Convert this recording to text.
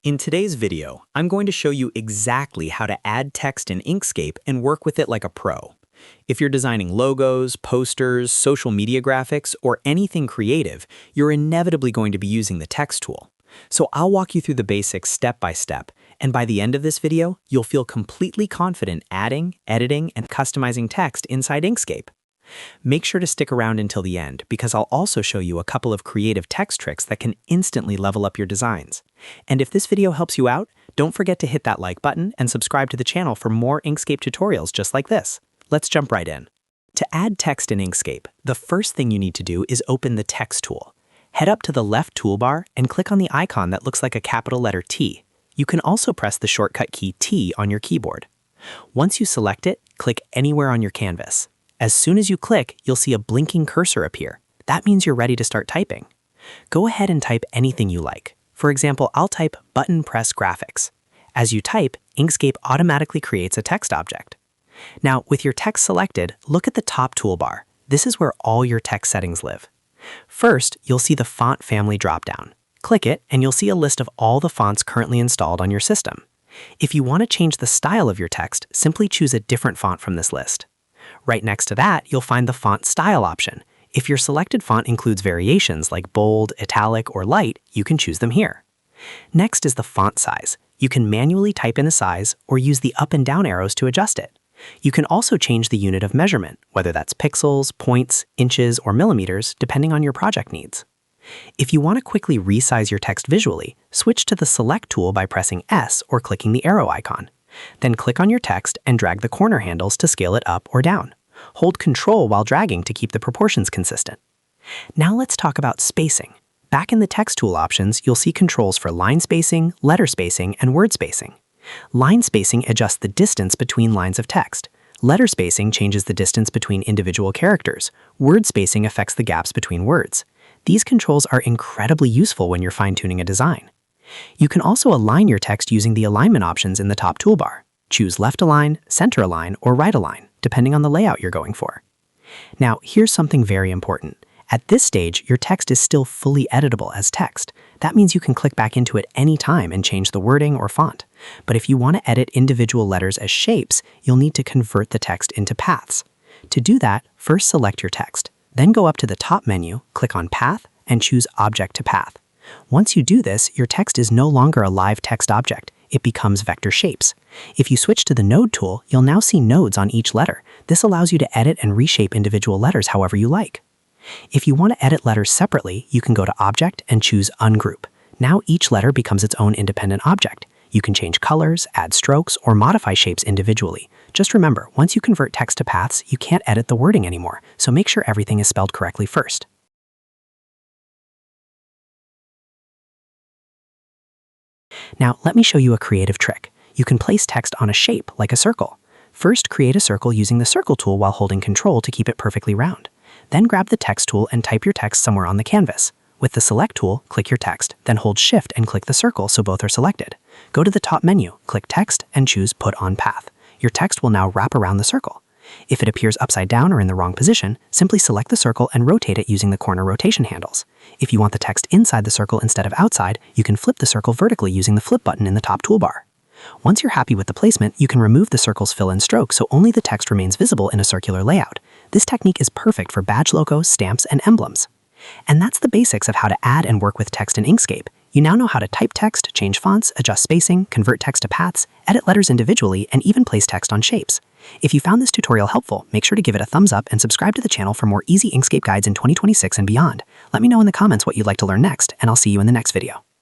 In today's video, I'm going to show you exactly how to add text in Inkscape and work with it like a pro. If you're designing logos, posters, social media graphics, or anything creative, you're inevitably going to be using the text tool. So I'll walk you through the basics step by step, and by the end of this video, you'll feel completely confident adding, editing, and customizing text inside Inkscape. Make sure to stick around until the end because I'll also show you a couple of creative text tricks that can instantly level up your designs. And if this video helps you out, don't forget to hit that like button and subscribe to the channel for more Inkscape tutorials just like this. Let's jump right in. To add text in Inkscape, the first thing you need to do is open the Text tool. Head up to the left toolbar and click on the icon that looks like a capital letter T. You can also press the shortcut key T on your keyboard. Once you select it, click anywhere on your canvas. As soon as you click, you'll see a blinking cursor appear. That means you're ready to start typing. Go ahead and type anything you like. For example, I'll type button press graphics. As you type, Inkscape automatically creates a text object. Now, with your text selected, look at the top toolbar. This is where all your text settings live. First, you'll see the font family dropdown. Click it, and you'll see a list of all the fonts currently installed on your system. If you want to change the style of your text, simply choose a different font from this list. Right next to that, you'll find the font style option. If your selected font includes variations like bold, italic, or light, you can choose them here. Next is the font size. You can manually type in a size or use the up and down arrows to adjust it. You can also change the unit of measurement, whether that's pixels, points, inches, or millimeters, depending on your project needs. If you want to quickly resize your text visually, switch to the Select tool by pressing S or clicking the arrow icon. Then click on your text and drag the corner handles to scale it up or down. Hold Ctrl while dragging to keep the proportions consistent. Now let's talk about spacing. Back in the text tool options, you'll see controls for line spacing, letter spacing, and word spacing. Line spacing adjusts the distance between lines of text. Letter spacing changes the distance between individual characters. Word spacing affects the gaps between words. These controls are incredibly useful when you're fine-tuning a design. You can also align your text using the alignment options in the top toolbar. Choose left align, center align, or right align, depending on the layout you're going for. Now, here's something very important. At this stage, your text is still fully editable as text. That means you can click back into it any time and change the wording or font. But if you want to edit individual letters as shapes, you'll need to convert the text into paths. To do that, first select your text. Then go up to the top menu, click on Path, and choose Object to Path. Once you do this, your text is no longer a live text object. It becomes vector shapes. If you switch to the Node tool, you'll now see nodes on each letter. This allows you to edit and reshape individual letters however you like. If you want to edit letters separately, you can go to Object and choose Ungroup. Now each letter becomes its own independent object. You can change colors, add strokes, or modify shapes individually. Just remember, once you convert text to paths, you can't edit the wording anymore, so make sure everything is spelled correctly first. Now, let me show you a creative trick. You can place text on a shape, like a circle. First, create a circle using the Circle tool while holding Ctrl to keep it perfectly round. Then grab the Text tool and type your text somewhere on the canvas. With the Select tool, click your text, then hold Shift and click the circle so both are selected. Go to the top menu, click Text, and choose Put on Path. Your text will now wrap around the circle. If it appears upside down or in the wrong position, simply select the circle and rotate it using the corner rotation handles. If you want the text inside the circle instead of outside, you can flip the circle vertically using the Flip button in the top toolbar. Once you're happy with the placement, you can remove the circle's fill and stroke so only the text remains visible in a circular layout. This technique is perfect for badge logos, stamps, and emblems. And that's the basics of how to add and work with text in Inkscape. You now know how to type text, change fonts, adjust spacing, convert text to paths, edit letters individually, and even place text on shapes. If you found this tutorial helpful, make sure to give it a thumbs up and subscribe to the channel for more easy Inkscape guides in 2026 and beyond. Let me know in the comments what you'd like to learn next, and I'll see you in the next video.